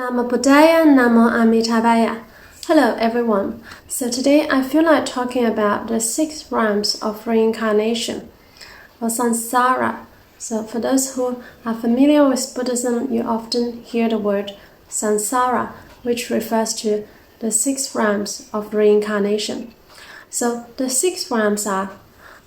Namo Buddhaya, Namo Amitabha. Hello everyone. So today I feel like talking about the 6 realms of reincarnation, or Samsara. So for those who are familiar with Buddhism, you often hear the word Samsara, which refers to the 6 realms of reincarnation. So the 6 realms are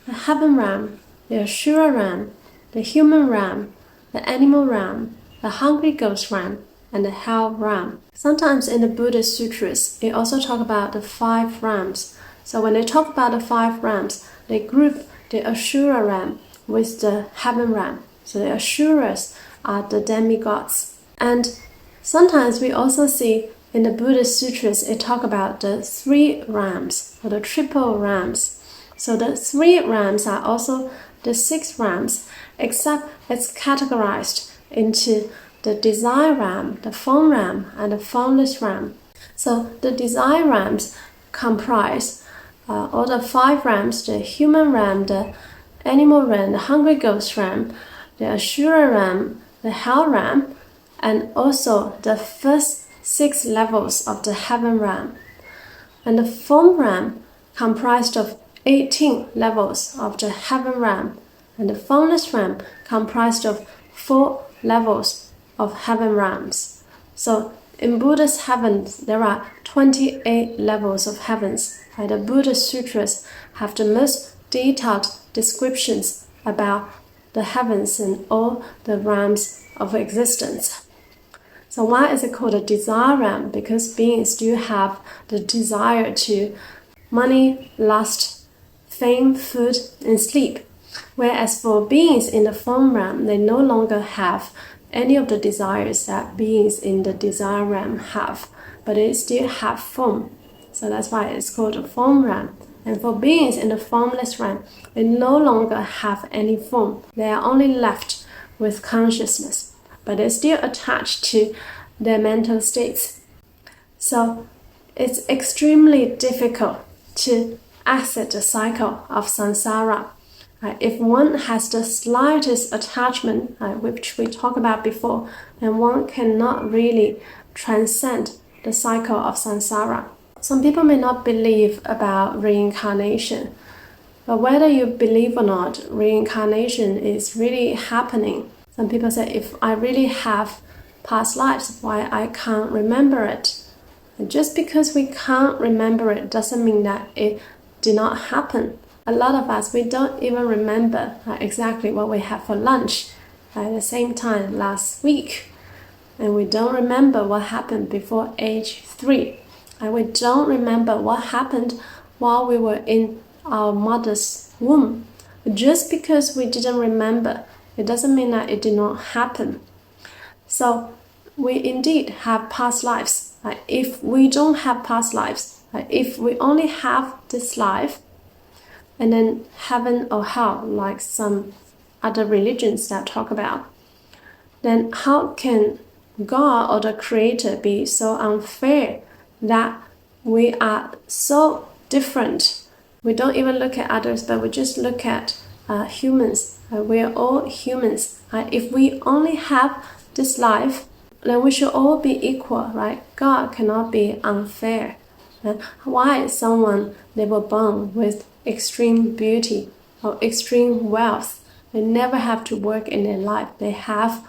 the heaven realm, the Asura realm, the human realm, the animal realm, the hungry ghost realm, and the hell realm. Sometimes in the Buddhist sutras, they also talk about the 5 realms. So when they talk about the 5 realms, they group the Asura realm with the heaven realm. So the Asuras are the demigods. And sometimes we also see in the Buddhist sutras, they talk about the 3 realms, or the triple realms. So the 3 realms are also the 6 realms, except it's categorized into the desire realm, the form realm, and the formless realm. So the desire realms comprise all the 5 realms: the human realm, the animal realm, the hungry ghost realm, the Asura realm, the hell realm, and also the first 6 levels of the heaven realm. And the form realm comprised of 18 levels of the heaven realm, and the formless realm comprised of 4 levels of heaven realms. So in Buddha's heavens, there are 28 levels of heavens. And the Buddhist sutras have the most detailed descriptions about the heavens and all the realms of existence. So why is it called a desire realm? Because beings do have the desire to money, lust, fame, food, and sleep. Whereas for beings in the form realm, they no longer have any of the desires that beings in the desire realm have, but they still have form. So that's why it's called a form realm. And for beings in the formless realm, they no longer have any form. They are only left with consciousness, but they're still attached to their mental states. So it's extremely difficult to exit the cycle of samsara. If one has the slightest attachment, which we talked about before, then one cannot really transcend the cycle of samsara. Some people may not believe about reincarnation, but whether you believe or not, reincarnation is really happening. Some people say, if I really have past lives, why I can't remember it? And just because we can't remember it doesn't mean that it did not happen. A lot of us, we don't even remember exactly what we had for lunch at the same time last week. And we don't remember what happened before age 3. And we don't remember what happened while we were in our mother's womb. Just because we didn't remember, it doesn't mean that it did not happen. So we indeed have past lives. If we don't have past lives, if we only have this life, and then heaven or hell, like some other religions that talk about, then how can God or the Creator be so unfair that we are so different? We don't even look at others, but we just look at humans. We are all humans. If we only have this life, then we should all be equal, right? God cannot be unfair. And why someone, they were born with extreme beauty or extreme wealth, they never have to work in their life, they have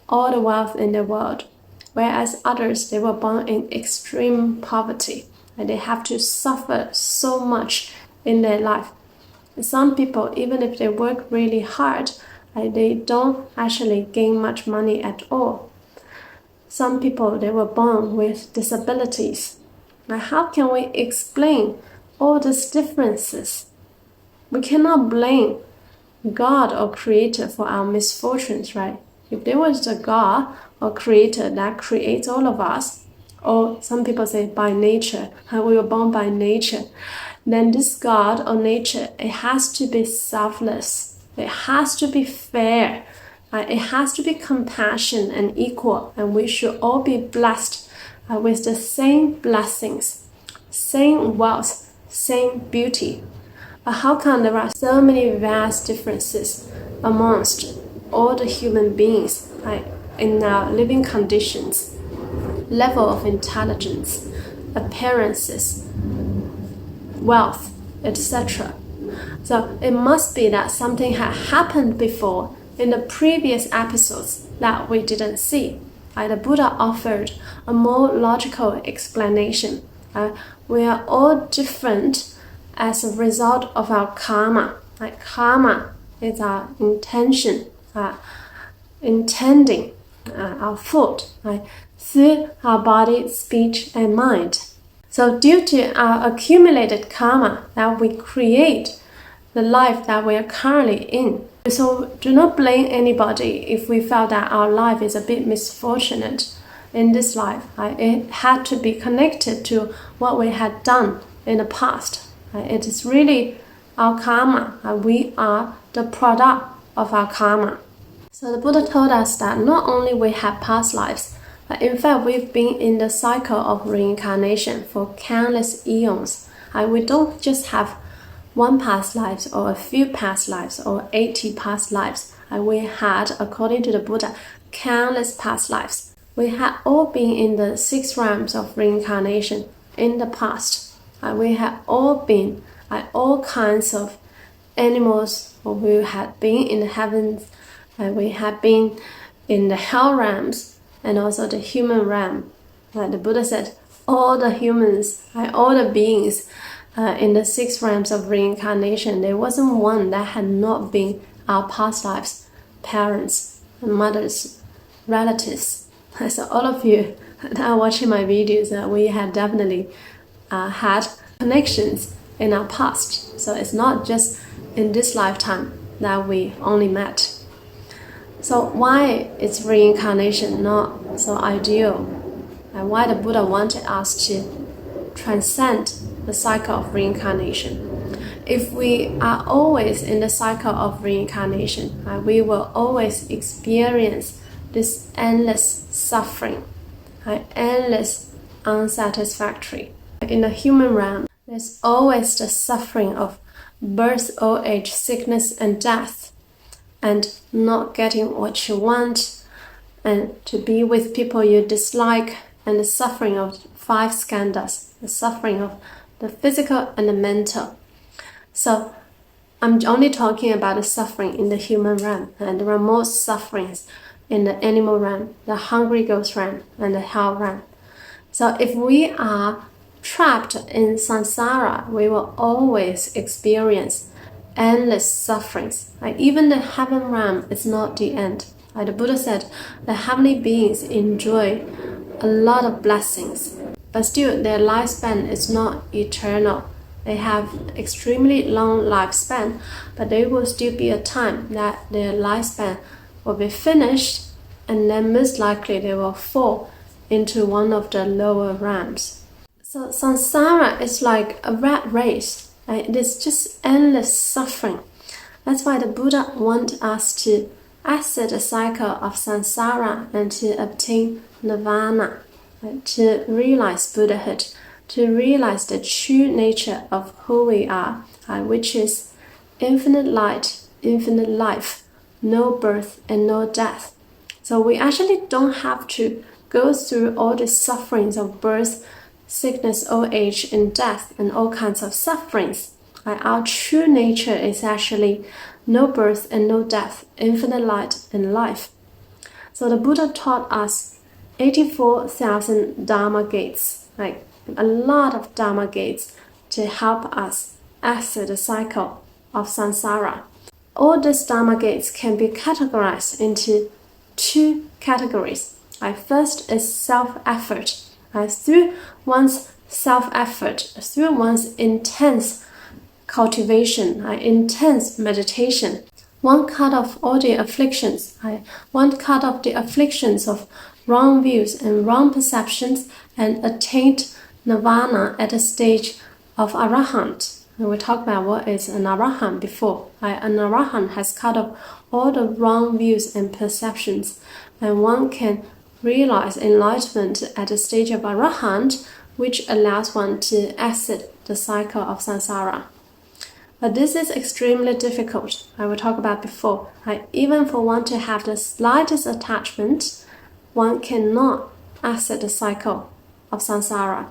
all the wealth in the world, whereas others, they were born in extreme poverty and they have to suffer so much in their life. And some people, even if they work really hard, they don't actually gain much money at all. Some people, they were born with disabilities. Now how can we explain all these differences? We cannot blame God or Creator for our misfortunes, right? If there was a God or Creator that creates all of us, or some people say by nature, we were born by nature, then this God or nature, it has to be selfless. It has to be fair. It has to be compassionate and equal, and we should all be blessed with the same blessings, same wealth, same beauty. But how come there are so many vast differences amongst all the human beings in our living conditions? level of intelligence, appearances, wealth, etc. So it must be that something had happened before in the previous episodes that we didn't see. The Buddha offered a more logical explanation. We are all different as a result of our karma. Karma is our intention, intending our thought through our body, speech, and mind. So due to our accumulated karma, that we create the life that we are currently in. So do not blame anybody if we felt that our life is a bit misfortunate in this life. It had to be connected to what we had done in the past. It is really our karma. We are the product of our karma. So the Buddha told us that not only we have past lives, but in fact we've been in the cycle of reincarnation for countless eons. We don't just have one past lives or a few past lives or 80 past lives. We had, according to the Buddha, countless past lives. We had all been in the 6 realms of reincarnation in the past. We had all been all kinds of animals, or we had been in the heavens, we had been in the hell realms, and also the human realm. Like the Buddha said, all the humans, all the beings in the 6 realms of reincarnation, there wasn't one that had not been our past lives, parents, mothers, relatives. So all of you that are watching my videos, we had definitely had connections in our past. So it's not just in this lifetime that we only met. So why is reincarnation not so ideal? And why the Buddha wanted us to transcend the cycle of reincarnation? If we are always in the cycle of reincarnation, we will always experience this endless suffering, endless unsatisfactory. In the human realm, there's always the suffering of birth, old age, sickness, and death, and not getting what you want, and to be with people you dislike, and the suffering of 5 skandhas, the suffering of the physical and the mental. So I'm only talking about the suffering in the human realm, and there are more sufferings in the animal realm, the hungry ghost realm, and the hell realm. So if we are trapped in samsara, we will always experience endless sufferings. Even the heaven realm is not the end. The Buddha said the heavenly beings enjoy a lot of blessings, but still their lifespan is not eternal. They have extremely long lifespan, but there will still be a time that their lifespan will be finished, and then most likely they will fall into one of the lower realms. So samsara is like a rat race. It is just endless suffering. That's why the Buddha wants us to exit the cycle of samsara and to obtain nirvana, to realize Buddhahood, to realize the true nature of who we are, which is infinite light, infinite life, no birth and no death. So we actually don't have to go through all the sufferings of birth, sickness, old age, and death, and all kinds of sufferings. Our true nature is actually no birth and no death, infinite light and life. So the Buddha taught us 84,000 Dharma gates, like a lot of Dharma gates to help us exit the cycle of samsara. All these Dharma gates can be categorized into 2 categories. First is self-effort. Through one's self-effort, through one's intense cultivation, intense meditation, one cut off all the afflictions, one cut off the afflictions of wrong views and wrong perceptions, and attained nirvana at the stage of arahant. And we talked about what is an arahant before. An arahant has cut off all the wrong views and perceptions, and one can realize enlightenment at the stage of arahant, which allows one to exit the cycle of samsara. But this is extremely difficult. I will talk about before. Even for one to have the slightest attachment, one cannot exit the cycle of samsara.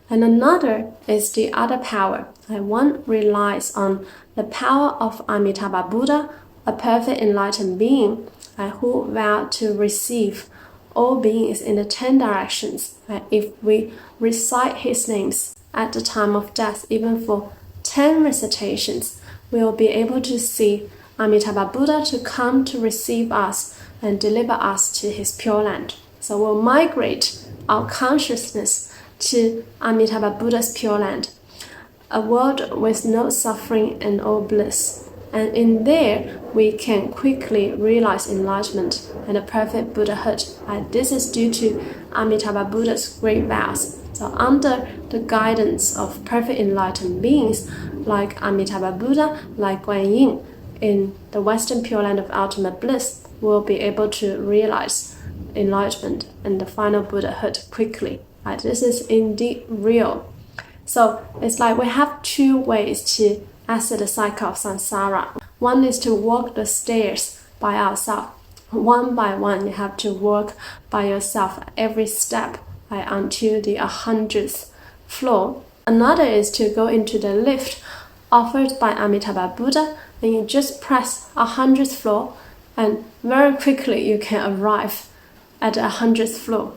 And another is the other power. One relies on the power of Amitabha Buddha, a perfect enlightened being who vowed to receive all beings in the 10 directions. If we recite his names at the time of death, even for 10 recitations, we will be able to see Amitabha Buddha to come to receive us and deliver us to his Pure Land. So we'll migrate our consciousness to Amitabha Buddha's Pure Land, a world with no suffering and all bliss. And in there, we can quickly realize enlightenment and a perfect Buddhahood. This is due to Amitabha Buddha's great vows. So under the guidance of perfect enlightened beings like Amitabha Buddha, like Guan Yin, in the Western Pure Land of ultimate bliss, we'll be able to realize enlightenment and the final Buddhahood quickly. This is indeed real. So it's like we have two ways to exit the cycle of samsara. One is to walk the stairs by ourselves. One by one, you have to walk by yourself every step until the 100th floor. Another is to go into the lift offered by Amitabha Buddha, and you just press 100th floor, and very quickly you can arrive at the 100th floor.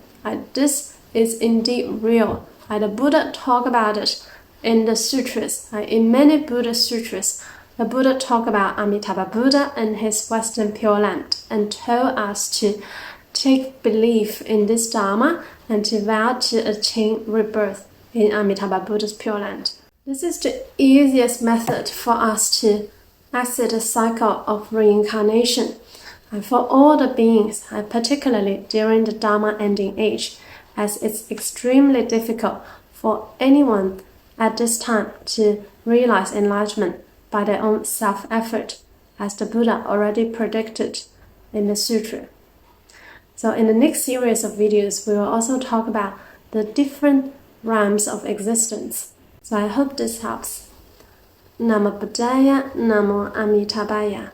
This is indeed real. The Buddha talk about it in the sutras. In many Buddha sutras, the Buddha talk about Amitabha Buddha and his Western Pure Land and told us to take belief in this Dharma and to vow to attain rebirth in Amitabha Buddha's Pure Land. This is the easiest method for us to exit the cycle of reincarnation. And for all the beings, particularly during the Dharma ending age, as it's extremely difficult for anyone at this time to realize enlightenment by their own self-effort, as the Buddha already predicted in the sutra. So in the next series of videos, we will also talk about the different realms of existence. So I hope this helps. Namo Buddhaya, Namo Amitabhaya.